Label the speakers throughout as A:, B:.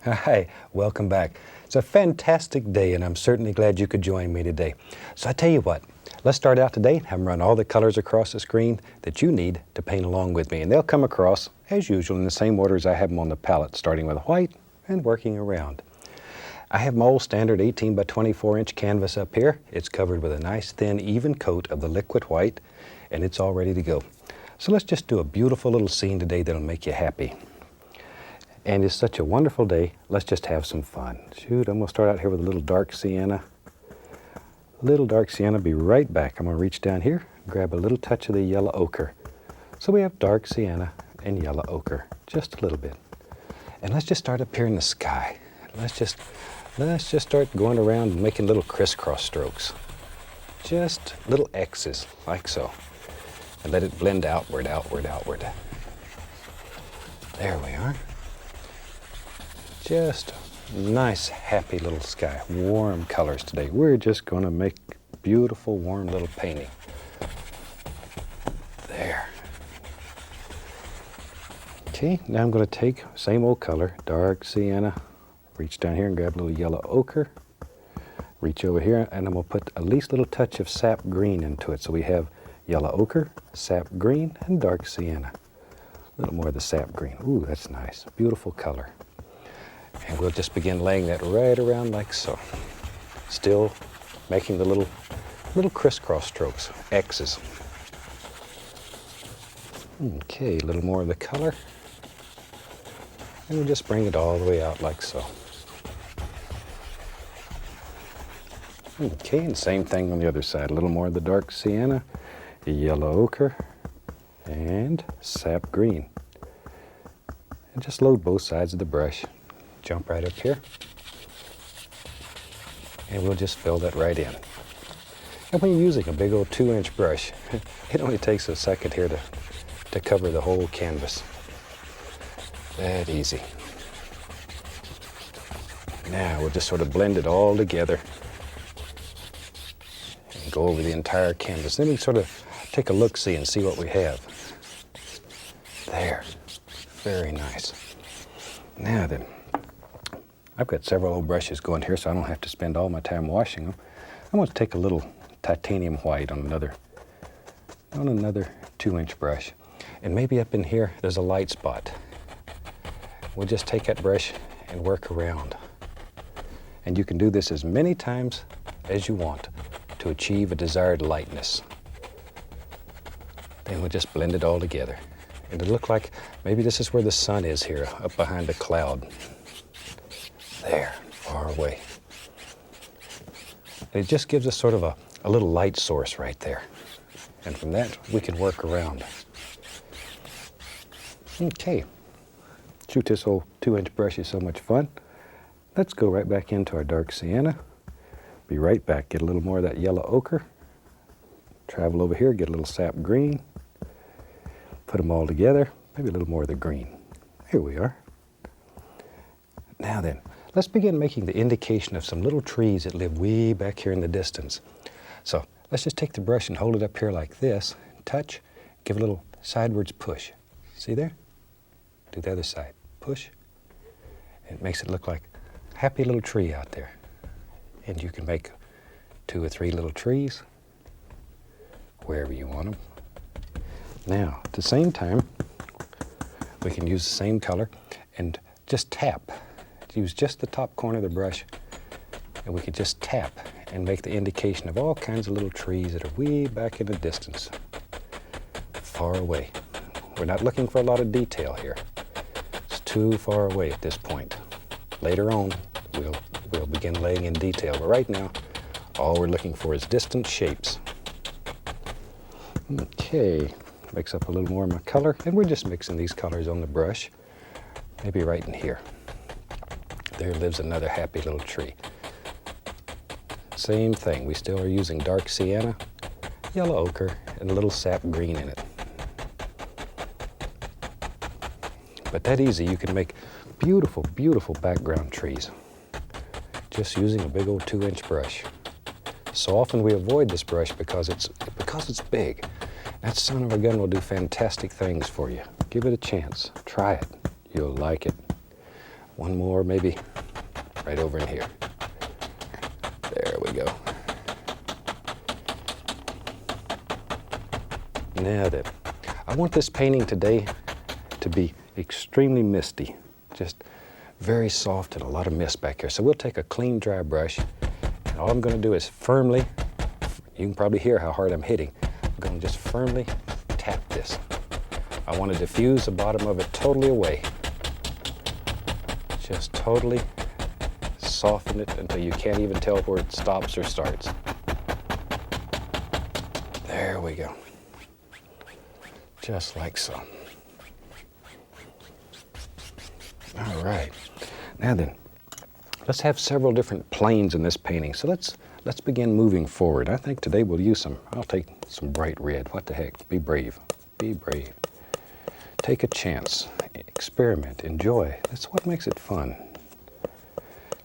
A: Hi, welcome back. It's a fantastic day and I'm certainly glad you could join me today. So I tell you what, let's start out today and have them run all the colors across the screen that you need to paint along with me. And they'll come across, as usual, in the same order as I have them on the palette, starting with white and working around. I have my old standard 18 by 24 inch canvas up here. It's covered with a nice thin even coat of the liquid white and it's all ready to go. So let's just do a beautiful little scene today that'll make you happy. And it's such a wonderful day, let's just have some fun. Shoot, I'm gonna start out here with a little dark sienna. Little dark sienna, be right back. I'm gonna reach down here, grab a little touch of the yellow ochre. So we have dark sienna and yellow ochre, just a little bit. And let's just start up here in the sky. Let's just start going around and making little crisscross strokes. Just little X's, like so. And let it blend outward, outward, outward. There we are. Just nice, happy little sky. Warm colors today. We're just going to make beautiful, warm little painting. There. Okay, now I'm going to take same old color, dark sienna. Reach down here and grab a little yellow ochre. Reach over here and I'm going to put at least a little touch of sap green into it. So we have yellow ochre, sap green, and dark sienna. A little more of the sap green. Ooh, that's nice. Beautiful color. And we'll just begin laying that right around like so. Still making the little crisscross strokes, X's. Okay, a little more of the color. And we'll just bring it all the way out like so. Okay, and same thing on the other side. A little more of the dark sienna, yellow ochre, and sap green. And just load both sides of the brush. Jump right up here. And we'll just fill that right in. And when you're using a big old 2-inch brush, it only takes a second here to cover the whole canvas. That easy. Now we'll just sort of blend it all together and go over the entire canvas. Then we sort of take a look-see and see what we have. There. Very nice. Now then, I've got several old brushes going here, so I don't have to spend all my time washing them. I'm going to take a little titanium white on another 2-inch brush. And maybe up in here, there's a light spot. We'll just take that brush and work around. And you can do this as many times as you want to achieve a desired lightness. Then we'll just blend it all together. And it'll look like maybe this is where the sun is here, up behind a cloud. There, far away. It just gives us sort of a little light source right there. And from that, we can work around. Okay. Shoot, this old 2-inch brush is so much fun. Let's go right back into our dark sienna. Be right back. Get a little more of that yellow ochre. Travel over here, get a little sap green. Put them all together. Maybe a little more of the green. Here we are. Now then, let's begin making the indication of some little trees that live way back here in the distance. So let's just take the brush and hold it up here like this. Touch, give a little sidewards push. See there? Do the other side. Push. It makes it look like a happy little tree out there. And you can make 2 or 3 little trees wherever you want them. Now, at the same time, we can use the same color and just tap. Use just the top corner of the brush and we can just tap and make the indication of all kinds of little trees that are way back in the distance, far away. We're not looking for a lot of detail here. It's too far away at this point. Later on, we'll begin laying in detail, but right now, all we're looking for is distant shapes. Okay, mix up a little more of my color, and we're just mixing these colors on the brush, maybe right in here. There lives another happy little tree. Same thing, we still are using dark sienna, yellow ochre, and a little sap green in it. But that easy, you can make beautiful, beautiful background trees just using a big old 2-inch brush. So often we avoid this brush because it's big. That son of a gun will do fantastic things for you. Give it a chance, try it, you'll like it. One more, maybe right over in here. There we go. Now then, I want this painting today to be extremely misty, just very soft and a lot of mist back here. So we'll take a clean, dry brush, and all I'm going to do is firmly, you can probably hear how hard I'm hitting, I'm going to just firmly tap this. I want to diffuse the bottom of it totally away. Just totally soften it until you can't even tell where it stops or starts. There we go. Just like so. All right. Now then, let's have several different planes in this painting. So let's begin moving forward. I think today we'll use I'll take some bright red. What the heck? Be brave. Be brave. Take a chance. Experiment. Enjoy. That's what makes it fun.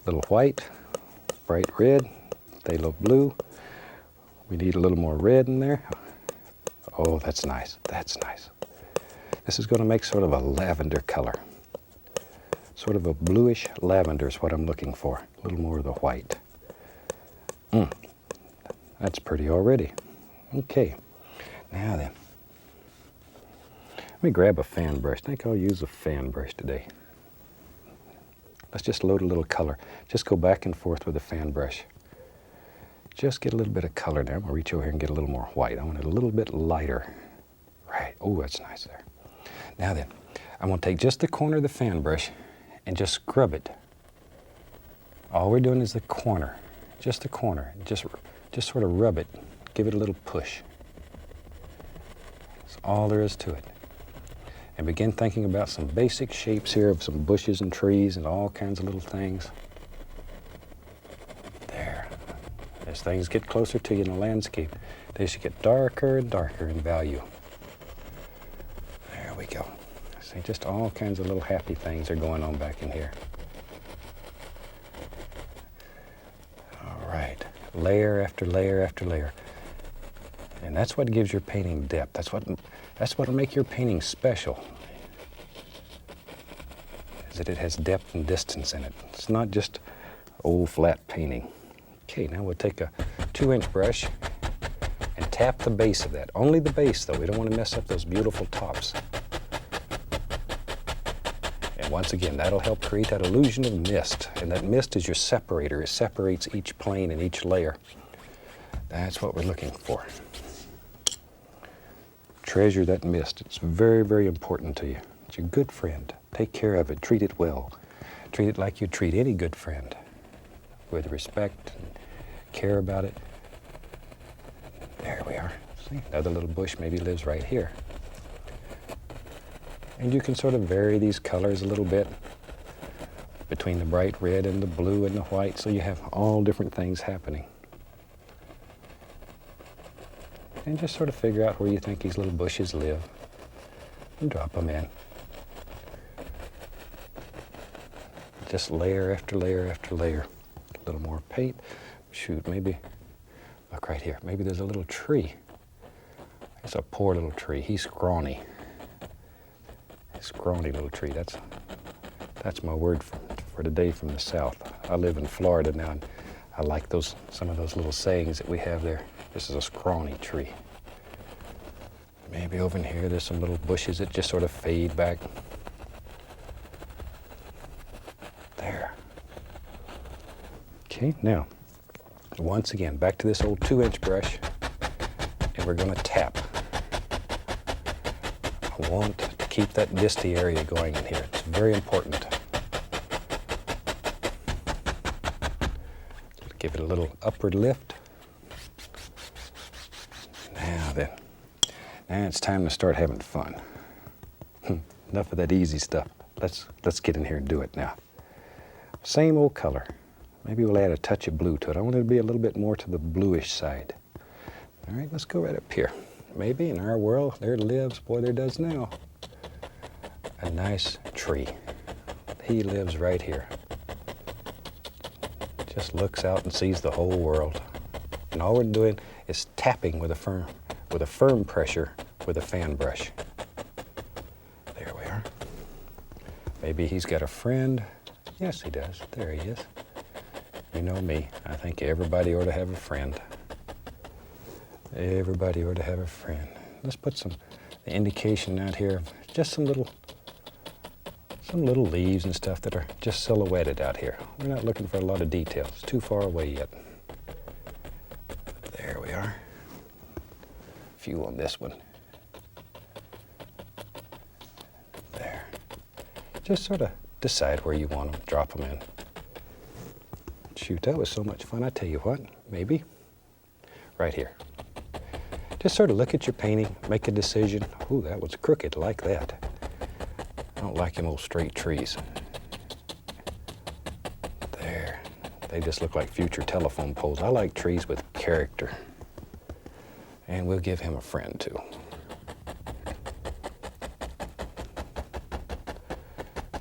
A: Little white, bright red, phthalo blue. We need a little more red in there. Oh, that's nice. That's nice. This is going to make sort of a lavender color. Sort of a bluish lavender is what I'm looking for. A little more of the white. That's pretty already. Okay. Now then, let me grab a fan brush. I think I'll use a fan brush today. Let's just load a little color. Just go back and forth with a fan brush. Just get a little bit of color there. I'm going to reach over here and get a little more white. I want it a little bit lighter. Right. Oh, that's nice there. Now then, I'm going to take just the corner of the fan brush and just scrub it. All we're doing is the corner. Just the corner. Just sort of rub it. Give it a little push. That's all there is to it. And begin thinking about some basic shapes here of some bushes and trees and all kinds of little things. There. As things get closer to you in the landscape, they should get darker and darker in value. There we go. See, just all kinds of little happy things are going on back in here. All right. Layer after layer after layer. And that's what gives your painting depth. That's what'll make your painting special. Is that it has depth and distance in it. It's not just old flat painting. Okay, now we'll take a 2-inch brush and tap the base of that. Only the base though. We don't want to mess up those beautiful tops. And once again, that'll help create that illusion of mist. And that mist is your separator. It separates each plane and each layer. That's what we're looking for. Treasure that mist. It's very, very important to you. It's your good friend. Take care of it. Treat it well. Treat it like you treat any good friend. With respect and care about it. There we are. See, another little bush maybe lives right here. And you can sort of vary these colors a little bit between the bright red and the blue and the white, so you have all different things happening. And just sort of figure out where you think these little bushes live and drop them in. Just layer after layer after layer. A little more paint. Shoot, maybe, look right here. Maybe there's a little tree. It's a poor little tree. He's scrawny. Scrawny little tree. That's my word for today from the South. I live in Florida now, and I like some of those little sayings that we have there. This is a scrawny tree. Maybe over in here there's some little bushes that just sort of fade back. There. Okay, now, once again, back to this old 2-inch brush, and we're going to tap. I want to keep that misty area going in here. It's very important. Give it a little upward lift. Now then, now it's time to start having fun. Enough of that easy stuff. Let's get in here and do it now. Same old color. Maybe we'll add a touch of blue to it. I want it to be a little bit more to the bluish side. All right, let's go right up here. Maybe in our world, there lives, boy, there does now, a nice tree. He lives right here. Just looks out and sees the whole world. And all we're doing is tapping with a firm pressure with a fan brush. There we are. Maybe he's got a friend Yes, he does. There he is. You know me. I think everybody ought to have a friend. Everybody ought to have a friend. Let's put the indication out here of just some little leaves and stuff that are just silhouetted out here. We're not looking for a lot of details. It's too far away yet. There we are. A few on this one. There. Just sort of decide where you want them, drop them in. Shoot, that was so much fun. I tell you what, maybe right here. Just sort of look at your painting, make a decision. Ooh, that was crooked, like that. I don't like them old straight trees. There, they just look like future telephone poles. I like trees with character. And we'll give him a friend too.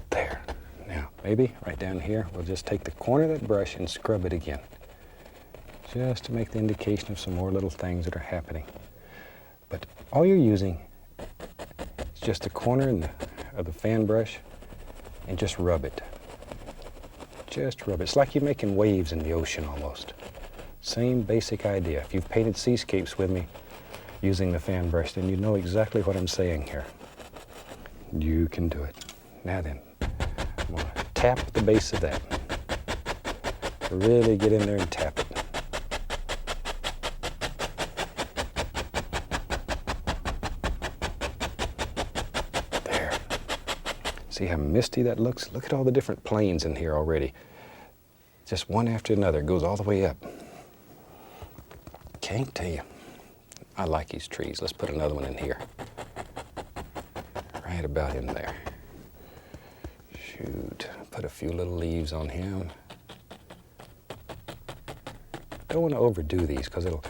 A: There. Now, maybe right down here, we'll just take the corner of that brush and scrub it again. Just to make the indication of some more little things that are happening. But all you're using is just the corner of the fan brush and just rub it. Just rub it. It's like you're making waves in the ocean almost. Same basic idea. If you've painted seascapes with me using the fan brush, then you know exactly what I'm saying here. You can do it. Now then, I'm going to tap the base of that. Really get in there and tap it. See how misty that looks? Look at all the different planes in here already. Just one after another. It goes all the way up. Can't tell you. I like these trees. Let's put another one in here. Right about in there. Shoot. Put a few little leaves on him. Don't want to overdo these because it'll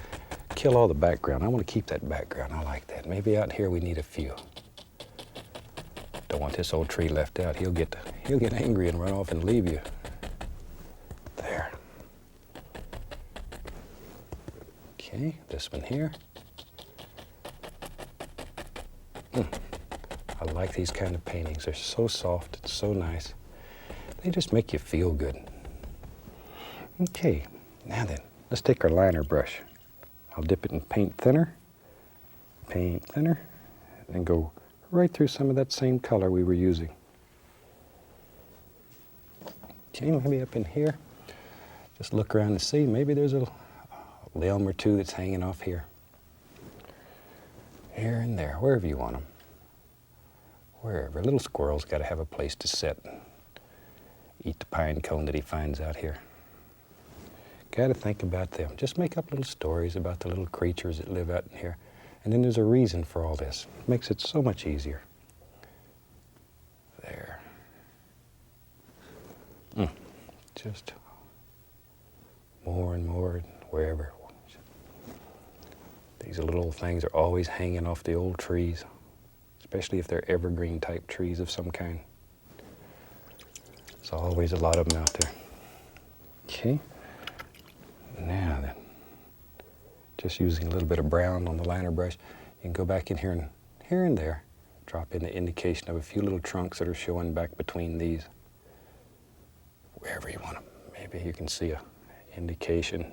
A: kill all the background. I want to keep that background. I like that. Maybe out here we need a few. Don't want this old tree left out. He'll get angry and run off and leave you. There. Okay, this one here. I like these kind of paintings. They're so soft, it's so nice. They just make you feel good. Okay, now then, let's take our liner brush. I'll dip it in paint thinner, and go right through some of that same color we were using. Okay, maybe up in here, just look around and see, maybe there's a limb or two that's hanging off here. Here and there, wherever you want them. Wherever. Little squirrel's got to have a place to sit. Eat the pine cone that he finds out here. Got to think about them. Just make up little stories about the little creatures that live out in here. And then there's a reason for all this. It makes it so much easier. There. Just more and more, wherever. These little things are always hanging off the old trees, especially if they're evergreen type trees of some kind. There's always a lot of them out there. Okay. Now then. Just using a little bit of brown on the liner brush, you can go back in here and there, drop in the indication of a few little trunks that are showing back between these, wherever you want them. Maybe you can see a indication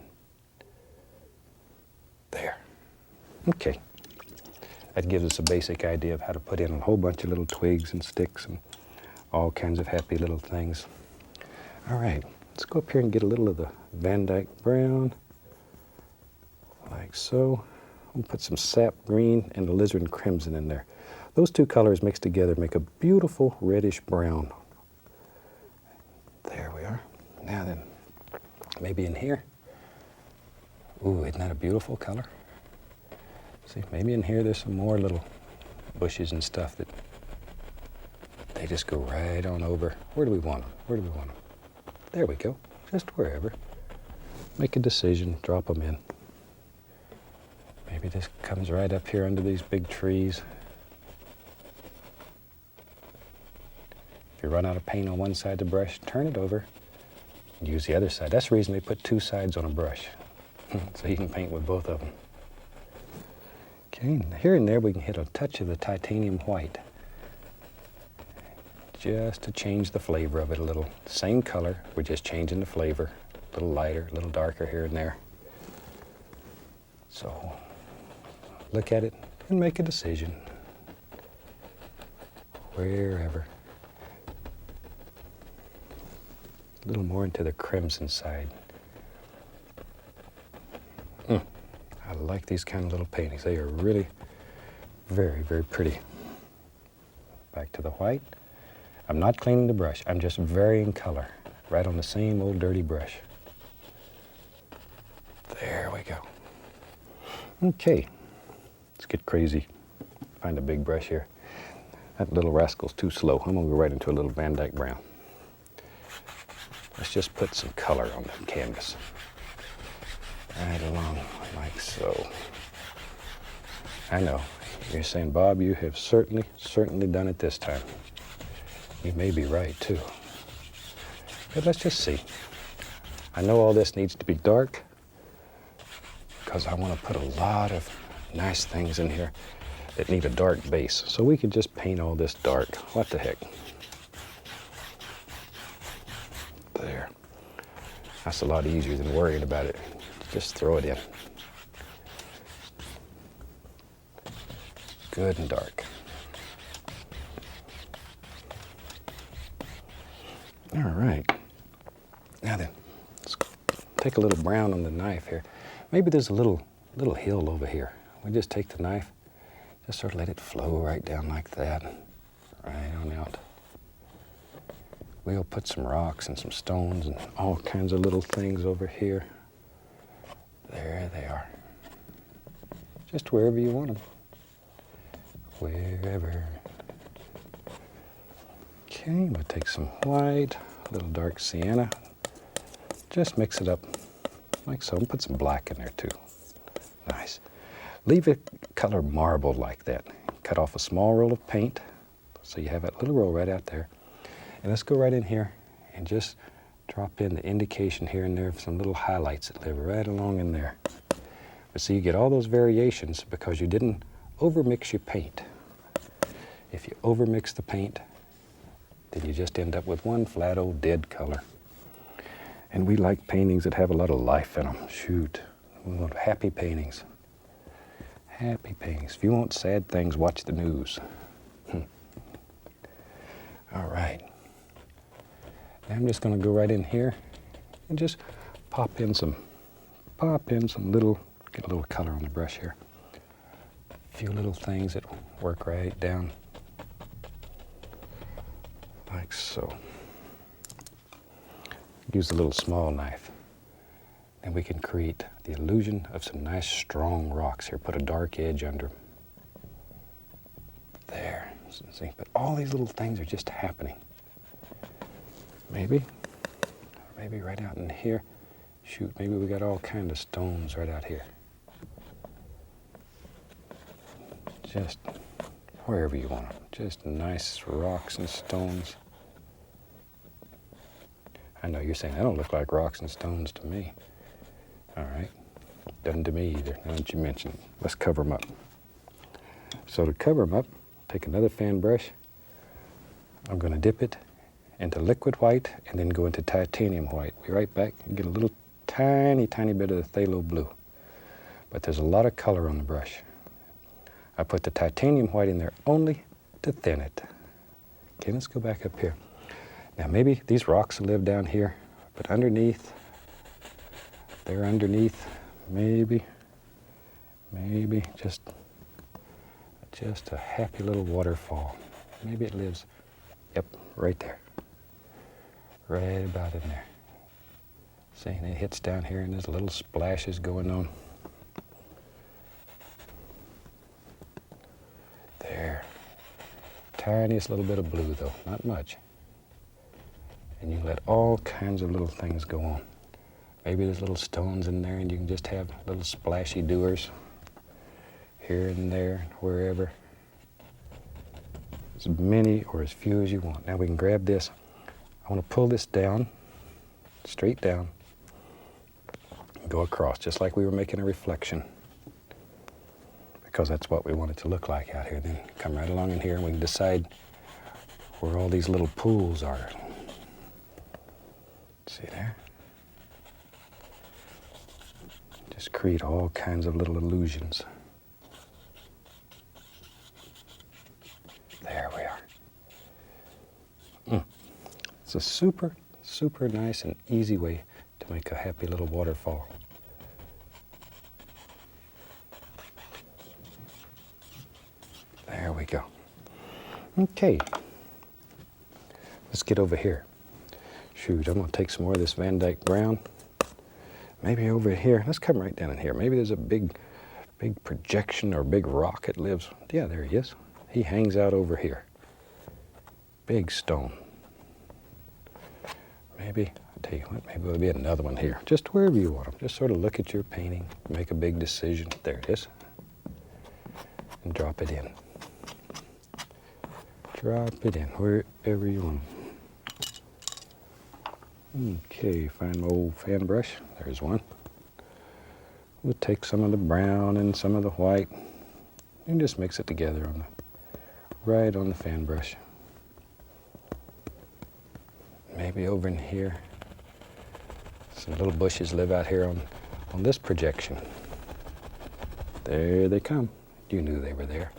A: there. Okay, that gives us a basic idea of how to put in a whole bunch of little twigs and sticks and all kinds of happy little things. All right, let's go up here and get a little of the Van Dyke brown. Like so. We'll put some sap green and alizarin crimson in there. Those two colors mixed together make a beautiful reddish brown. There we are. Now then, maybe in here. Ooh, isn't that a beautiful color? See, maybe in here there's some more little bushes and stuff that they just go right on over. Where do we want them? Where do we want them? There we go. Just wherever. Make a decision, drop them in. Maybe this comes right up here under these big trees. If you run out of paint on one side of the brush, turn it over and use the other side. That's the reason they put two sides on a brush, so you can paint with both of them. Okay, here and there we can hit a touch of the titanium white. just to change the flavor of it a little. Same color, we're just changing the flavor. A little lighter, a little darker here and there. So look at it and make a decision. Wherever. A little more into the crimson side. I like these kind of little paintings. They are really very, very pretty. Back to the white. I'm not cleaning the brush. I'm just varying color. Right on the same old dirty brush. There we go. Okay. Let's get crazy. Find a big brush here. That little rascal's too slow. I'm going to go right into a little Van Dyke brown. Let's just put some color on the canvas. Right along, like so. I know. You're saying, Bob, you have certainly done it this time. You may be right, too. But let's just see. I know all this needs to be dark because I want to put a lot of nice things in here that need a dark base. So we could just paint all this dark. What the heck? There. That's a lot easier than worrying about it. Just throw it in. Good and dark. All right. Now then, let's take a little brown on the knife here. Maybe there's a little hill over here. We just take the knife, just sort of let it flow right down like that, right on out. We'll put some rocks and some stones and all kinds of little things over here. There they are. Just wherever you want them. Wherever. Okay, we'll take some white, a little dark sienna. Just mix it up like so, and put some black in there too. Nice. Leave it color marbled like that. Cut off a small roll of paint, so you have that little roll right out there. And let's go right in here and just drop in the indication here and there of some little highlights that live right along in there. But see, you get all those variations because you didn't overmix your paint. If you overmix the paint, then you just end up with one flat old dead color. And we like paintings that have a lot of life in them. Shoot, we want happy paintings. Happy paintings. If you want sad things, watch the news. All right. Now I'm just going to go right in here and just pop in some little, get a little color on the brush here. A few little things that work right down like so. Use a little small knife. And we can create the illusion of some nice strong rocks here. Put a dark edge under them. There. See, but all these little things are just happening. Maybe right out in here. Shoot, maybe we got all kinds of stones right out here. Just wherever you want them. Just nice rocks and stones. I know you're saying, that don't look like rocks and stones to me. All right. Doesn't to me either, now that you mention it. Let's cover them up. So to cover them up, take another fan brush. I'm going to dip it into liquid white and then go into titanium white. Be right back and get a little tiny bit of the phthalo blue. But there's a lot of color on the brush. I put the titanium white in there only to thin it. Okay, let's go back up here. Now maybe these rocks will live down here, but underneath, they're underneath, maybe just a happy little waterfall. Maybe it lives, yep, right there. Right about in there. See, and it hits down here and there's little splashes going on. There. Tiniest little bit of blue though, not much. And you let all kinds of little things go on. Maybe there's little stones in there and you can just have little splashy doers here and there, wherever. As many or as few as you want. Now we can grab this. I want to pull this down, straight down, and go across, just like we were making a reflection. Because that's what we want it to look like out here. Then come right along in here and we can decide where all these little pools are. See there? Just create all kinds of little illusions. There we are. It's a super, super nice and easy way to make a happy little waterfall. There we go. Okay, let's get over here. Shoot, I'm gonna take some more of this Van Dyke brown. Maybe over here, let's come right down in here. Maybe there's a big projection or big rock that lives. Yeah, there he is. He hangs out over here. Big stone. Maybe, I'll tell you what, maybe there'll be another one here. Just wherever you want them. Just sort of look at your painting, make a big decision. There it is. And drop it in. Drop it in wherever you want them. Okay, find my old fan brush. There's one. We'll take some of the brown and some of the white and just mix it together on right on the fan brush. Maybe over in here. Some little bushes live out here on this projection. There they come. You knew they were there.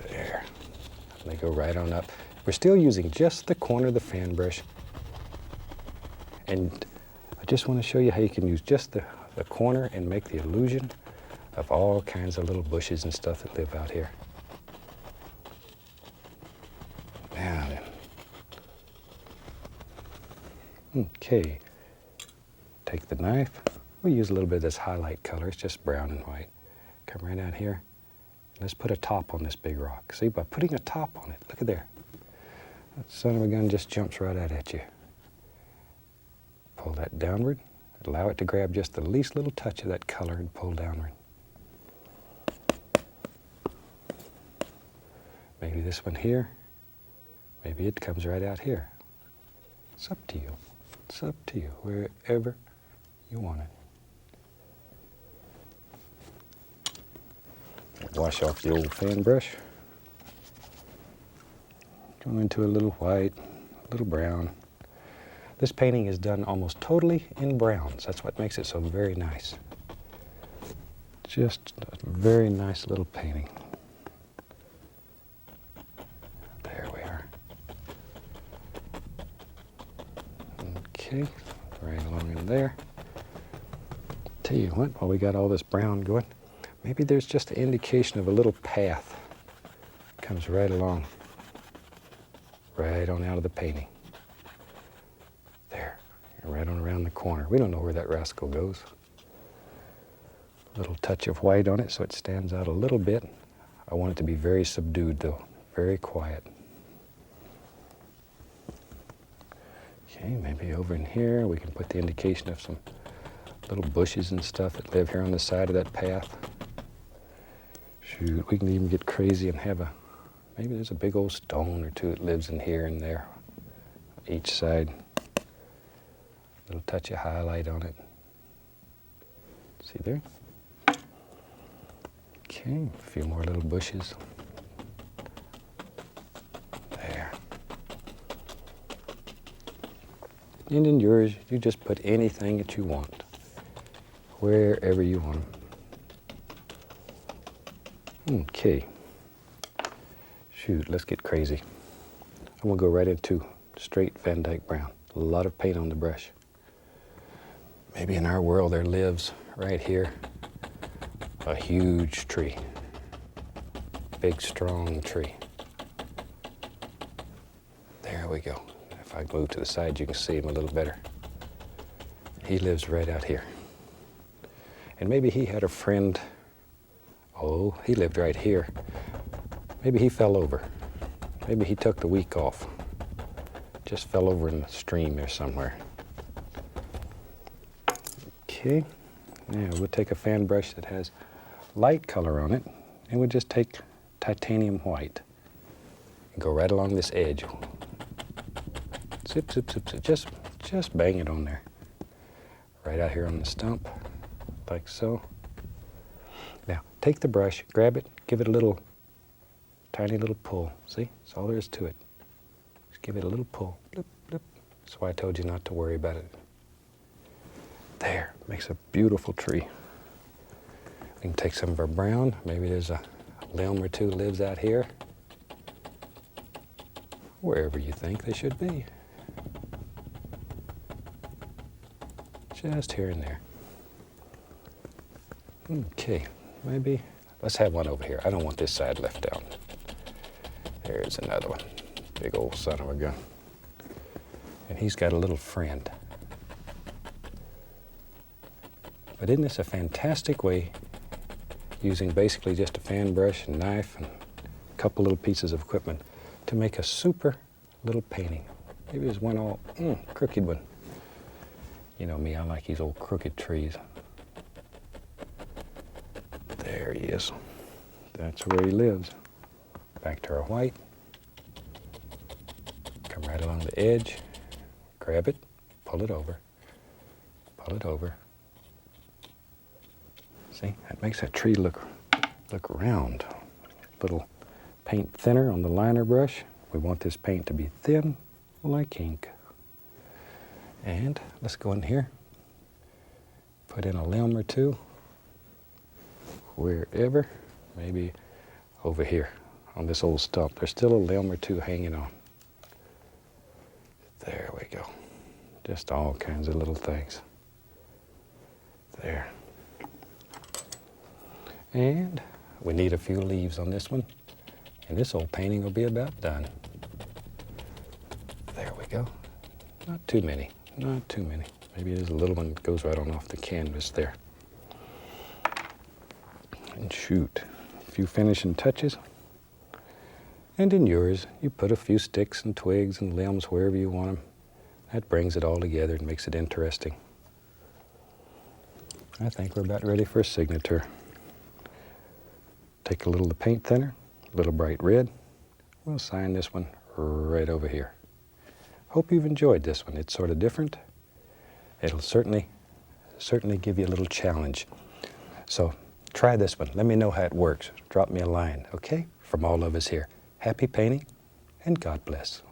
A: There. They go right on up. We're still using just the corner of the fan brush. And I just want to show you how you can use just the corner and make the illusion of all kinds of little bushes and stuff that live out here. Now then. Okay. Take the knife. We use a little bit of this highlight color. It's just brown and white. Come right out here. Let's put a top on this big rock. See, by putting a top on it, look at there. That son of a gun just jumps right out at you. Pull that downward. Allow it to grab just the least little touch of that color and pull downward. Maybe this one here. Maybe it comes right out here. It's up to you. It's up to you, wherever you want it. Wash off the old fan brush. Go into a little white, a little brown. This painting is done almost totally in browns. That's what makes it so very nice. Just a very nice little painting. There we are. Okay, right along in there. Tell you what, while we got all this brown going, maybe there's just an indication of a little path. Comes right along, right on out of the painting. There, right on around the corner. We don't know where that rascal goes. A little touch of white on it so it stands out a little bit. I want it to be very subdued though, very quiet. Okay, maybe over in here we can put the indication of some little bushes and stuff that live here on the side of that path. Shoot, we can even get crazy and have maybe there's a big old stone or two that lives in here and there, each side. Little touch of highlight on it. See there? Okay, a few more little bushes. There. And in yours, you just put anything that you want, wherever you want them. Okay. Shoot, let's get crazy. I'm gonna go right into straight Van Dyke brown. A lot of paint on the brush. Maybe in our world there lives, right here, a huge tree. Big, strong tree. There we go. If I move to the side, you can see him a little better. He lives right out here. And maybe he had a friend. Oh, he lived right here. Maybe he fell over. Maybe he took the week off. Just fell over in the stream there somewhere. Okay, now we'll take a fan brush that has light color on it, and we'll just take titanium white and go right along this edge. Zip, zip, zip, zip. Just bang it on there. Right out here on the stump, like so. Now, take the brush, grab it, give it a little tiny little pull. See, that's all there is to it. Just give it a little pull. Blip, blip. That's why I told you not to worry about it. There, makes a beautiful tree. We can take some of our brown. Maybe there's a limb or two lives out here. Wherever you think they should be. Just here and there. Okay, maybe, let's have one over here. I don't want this side left out. There's another one. Big old son of a gun. And he's got a little friend. But isn't this a fantastic way, using basically just a fan brush and knife and a couple little pieces of equipment, to make a super little painting. Maybe there's one all crooked one. You know me, I like these old crooked trees. There he is. That's where he lives. Back to our white. Come right along the edge. Grab it, pull it over, pull it over. See, that makes that tree look round. Little paint thinner on the liner brush. We want this paint to be thin like ink. And let's go in here, put in a limb or two, wherever, maybe over here on this old stump. There's still a limb or two hanging on. There we go. Just all kinds of little things. There. And we need a few leaves on this one. And this old painting will be about done. There we go. Not too many. Not too many. Maybe there's a little one that goes right on off the canvas there. And shoot. A few finishing touches. And in yours, you put a few sticks and twigs and limbs wherever you want them. That brings it all together and makes it interesting. I think we're about ready for a signature. Take a little of the paint thinner, a little bright red. We'll sign this one right over here. Hope you've enjoyed this one. It's sort of different. It'll certainly give you a little challenge. So try this one. Let me know how it works. Drop me a line, okay? From all of us here. Happy painting, and God bless.